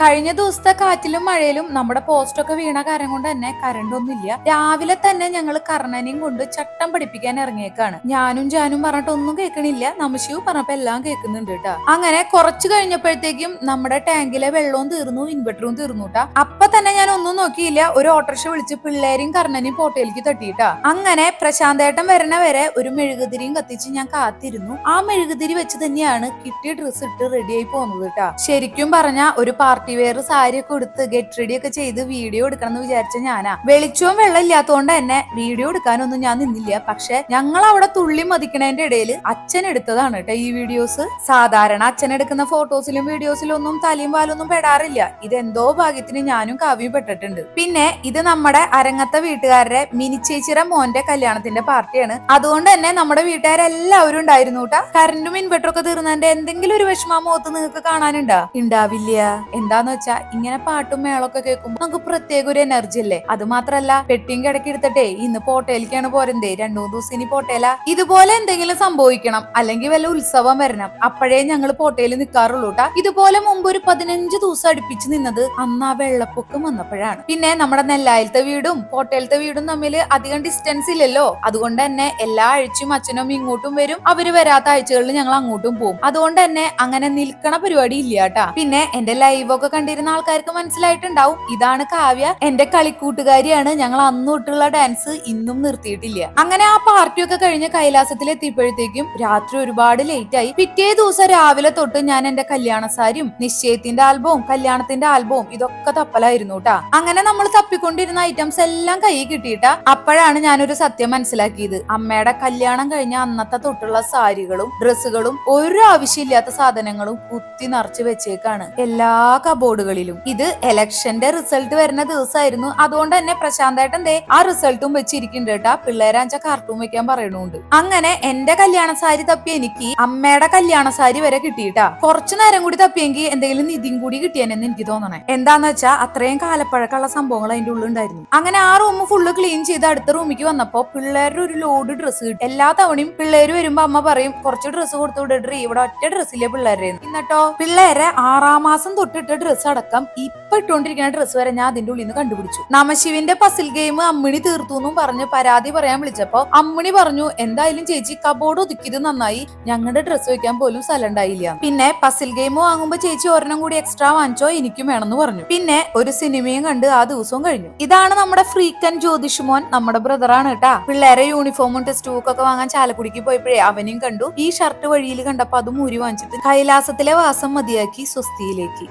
കഴിഞ്ഞ ദിവസത്തെ കാറ്റിലും മഴയിലും നമ്മുടെ പോസ്റ്റൊക്കെ വീണ കാര്യം കൊണ്ട് തന്നെ കറണ്ട് ഒന്നുമില്ല. രാവിലെ തന്നെ ഞങ്ങൾ കർണനെയും കൊണ്ട് ചട്ടം പഠിപ്പിക്കാൻ ഇറങ്ങിയേക്കാണ്. ഞാനും ജാനും പറഞ്ഞിട്ടൊന്നും കേൾക്കണില്ല, നമശിവ് പറഞ്ഞപ്പോ എല്ലാം കേൾക്കുന്നുണ്ട് കേട്ടാ. അങ്ങനെ കുറച്ചു കഴിഞ്ഞപ്പോഴത്തേക്കും നമ്മുടെ ടാങ്കിലെ വെള്ളവും തീർന്നു, ഇൻവെർട്ടറും തീർന്നു കേട്ടാ. അപ്പൊ തന്നെ ഞാൻ ഒന്നും നോക്കിയില്ല, ഒരു ഓട്ടോറിക്ഷ വിളിച്ച് പിള്ളേരെയും കർണനെയും പോട്ടയിലേക്ക് തട്ടിയിട്ടാ. അങ്ങനെ പ്രശാന്തേട്ടൻ വരണ വരെ ഒരു മെഴുകുതിരിയും കത്തിച്ച് ഞാൻ കാത്തിരുന്നു. ആ മെഴുകുതിരി വെച്ച് തന്നെയാണ് കിട്ടിയ ഡ്രസ്സ് ഇട്ട് റെഡിയായി പോകുന്നത് കേട്ടാ. ശരിക്കും പറഞ്ഞ ഒരു പാർട്ടി വെയർ സാരി ഒക്കെ എടുത്ത് ഗെറ്റ് റെഡി ഒക്കെ ചെയ്ത് വീഡിയോ എടുക്കണം എന്ന് വിചാരിച്ച ഞാനാ. വെളിച്ചവും വെള്ളം ഇല്ലാത്തതുകൊണ്ട് തന്നെ വീഡിയോ എടുക്കാനൊന്നും ഞാൻ നിന്നില്ല. പക്ഷെ ഞങ്ങൾ അവിടെ തുള്ളി മതിക്കണേന്റെ ഇടയിൽ അച്ഛൻ എടുത്തതാണ് കേട്ടോ ഈ വീഡിയോസ്. സാധാരണ അച്ഛൻ എടുക്കുന്ന ഫോട്ടോസിലും വീഡിയോസിലും ഒന്നും തലയും പാലൊന്നും പെടാറില്ല. ഇതെന്തോ ഭാഗ്യത്തിന് ഞാനും കാവ്യം പെട്ടിട്ടുണ്ട്. പിന്നെ ഇത് നമ്മുടെ അരങ്ങത്തെ വീട്ടുകാരുടെ മിനി ചേച്ചിയുടെ മോന്റെ കല്യാണത്തിന്റെ പാർട്ടിയാണ്. അതുകൊണ്ട് തന്നെ നമ്മുടെ വീട്ടുകാരെല്ലാവരും ഉണ്ടായിരുന്നു കേട്ടാ. കറന്റും ഇൻവെർട്ടറും ഒക്കെ തീർന്നതിന്റെ എന്തെങ്കിലും ഒരു വിഷമ മുഖത്ത് നിങ്ങൾക്ക് കാണാനുണ്ടാ? ഉണ്ടാവില്ല. എന്താന്ന് വെച്ചാ ഇങ്ങനെ പാട്ടും മേളൊക്കെ കേൾക്കുമ്പോ നമുക്ക് പ്രത്യേക ഒരു എനർജി അല്ലേ. അത് മാത്രല്ല പെട്ടിയും കിടക്കി എടുത്തിട്ടേ ഇന്ന് പോട്ടയിലേക്കാണ് പോരുന്നേ. 2-3 ദിവസം ഇനി പോട്ടേല. ഇതുപോലെ എന്തെങ്കിലും സംഭവിക്കണം, അല്ലെങ്കിൽ വല്ല ഉത്സവം വരണം, അപ്പോഴേ ഞങ്ങൾ പോട്ടയിൽ നിൽക്കാറുള്ളൂ കേട്ടാ. ഇതുപോലെ മുമ്പ് ഒരു 15 ദിവസം അടുപ്പിച്ച് നിന്നത് അന്ന് ആ വെള്ളപ്പൊക്കം വന്നപ്പോഴാണ്. പിന്നെ നമ്മുടെ നെല്ലായിലത്തെ വീടും പോട്ടയിലത്തെ വീടും തമ്മിൽ അധികം ഡിസ്റ്റൻസ് ഇല്ലല്ലോ. അതുകൊണ്ട് തന്നെ എല്ലാ ആഴ്ചയും അച്ഛനും ഇങ്ങോട്ടും വരും, അവര് വരാത്ത ആഴ്ചകളിൽ ഞങ്ങൾ അങ്ങോട്ടും പോകും. അതുകൊണ്ട് തന്നെ അങ്ങനെ നിൽക്കണ പരിപാടി ഇല്ല കേട്ടാ. പിന്നെ എന്റെ ലൈവ് ഒക്കെ കണ്ടിരുന്ന ആൾക്കാർക്ക് മനസ്സിലായിട്ടുണ്ടാവും, ഇതാണ് കാവ്യ, എന്റെ കളിക്കൂട്ടുകാരിയാണ്. ഞങ്ങൾ അന്ന് തൊട്ടുള്ള ഡാൻസ് ഇന്നും നിർത്തിയിട്ടില്ല. അങ്ങനെ ആ പാർട്ടിയൊക്കെ കഴിഞ്ഞ് കൈലാസത്തിൽ എത്തിയപ്പോഴത്തേക്കും രാത്രി ഒരുപാട് ലേറ്റ് ആയി. പിറ്റേ ദിവസം രാവിലെ തൊട്ട് ഞാൻ എന്റെ കല്യാണ സാരിയും നിശ്ചയത്തിന്റെ ആൽബവും കല്യാണത്തിന്റെ ആൽബവും ഇതൊക്കെ തപ്പലായിരുന്നു കേട്ടാ. അങ്ങനെ നമ്മൾ തപ്പിക്കൊണ്ടിരുന്ന ഐറ്റംസ് എല്ലാം കയ്യിൽ കിട്ടിയിട്ടാ. അപ്പോഴാണ് ഞാനൊരു സത്യം മനസ്സിലാക്കിയത്. അമ്മയുടെ കല്യാണം കഴിഞ്ഞ അന്നത്തെ തൊട്ടുള്ള സാരികളും ഡ്രസ്സുകളും ഒരു ആവശ്യമില്ലാത്ത സാധനങ്ങളും കുത്തി നിറച്ച് വെച്ചേക്കാണ് എല്ലാ കബോർഡുകളിലും. ഇത് ഇലക്ഷന്റെ റിസൾട്ട് വരുന്ന ദിവസമായിരുന്നു. അതുകൊണ്ട് തന്നെ പ്രശാന്തേട്ടൻ ദേ ആ റിസൾട്ടും വെച്ചിരിക്കുന്നുണ്ട് കേട്ടാ. പിള്ളേരാച്ച കാർട്ടൂൺ വെക്കാൻ പറയണുണ്ട്. അങ്ങനെ എന്റെ കല്യാണ സാരി തപ്പി എനിക്ക് അമ്മയുടെ കല്യാണ സാരി വരെ കിട്ടിയിട്ടാ. കുറച്ചു നേരം കൂടി തപ്പിയെങ്കിൽ എന്തെങ്കിലും നിധിയും കൂടി കിട്ടിയെന്ന് എനിക്ക് തോന്നണേ. എന്താന്ന് വെച്ചാ അത്രയും കാലപ്പഴക്കമുള്ള സംഭവങ്ങൾ അതിന്റെ ഉള്ളിൽ ഉണ്ടായിരുന്നു. അങ്ങനെ ആ റൂം ഫുള്ള് ക്ലീൻ ചെയ്ത് അടുത്ത റൂമിലേക്ക് വന്നപ്പോ പിള്ളേരുടെ ഒരു ലോഡ് ഡ്രസ്സ് കിട്ടി. എല്ലാ തവണയും പിള്ളേര് വരുമ്പോ അമ്മ പറയും കുറച്ച് ഡ്രസ്സ് കൊടുത്തു വിടറി, ഇവിടെ ഒറ്റ ഡ്രസ്സിലെ പിള്ളേരെ. എന്നിട്ടോ പിള്ളേരെ 6-ാം മാസം തൊട്ടിട്ട ഡ്രസ്സ് അടക്കം ഇപ്പൊ ഇട്ടുകൊണ്ടിരിക്കുന്ന ഡ്രസ്സ് വരെ ഞാൻ അതിന്റെ ഉള്ളിൽ നിന്ന് കണ്ടുപിടിച്ചു. നമശിവിന്റെ പസിൽ ഗെയിം അമ്മിണി തീർത്തു എന്നും പറഞ്ഞ് പരാതി പറയാൻ വിളിച്ചപ്പോ അമ്മിണി പറഞ്ഞു, എന്തായാലും ചേച്ചി കബോർഡ് ഒതുക്കിയത് നന്നായി, ഞങ്ങളുടെ ഡ്രസ്സ് വെക്കാൻ പോലും സ്ഥലം ഉണ്ടായില്ല. പിന്നെ പസിൽ ഗെയിം വാങ്ങുമ്പോ ചേച്ചി ഒരെണ്ണം കൂടി എക്സ്ട്രാ വാങ്ങിച്ചോ, എനിക്കും വേണമെന്ന് പറഞ്ഞു. പിന്നെ ഒരു സിനിമയും കണ്ട് ആ ദിവസവും കഴിഞ്ഞു. ഇതാണ് നമ്മുടെ ഫ്രീക്കൻ ജ്യോതിഷ് മോൻ, നമ്മുടെ ബ്രദറാണ് കേട്ടാ. പിള്ളേരെ യൂണിഫോമും ടെക്സ്റ്റ് ബുക്ക് ഒക്കെ വാങ്ങാൻ ചാലക്കുടിക്ക് പോയപ്പോഴേ അവനെയും കണ്ടു. ഈ ഷർട്ട് വഴിയിൽ കണ്ടപ്പോ അതും ഊരി വാങ്ങിച്ചിട്ട് കൈലാസത്തിലെ വാസം മതിയാക്കി സ്വസ്തിയിലേക്ക്.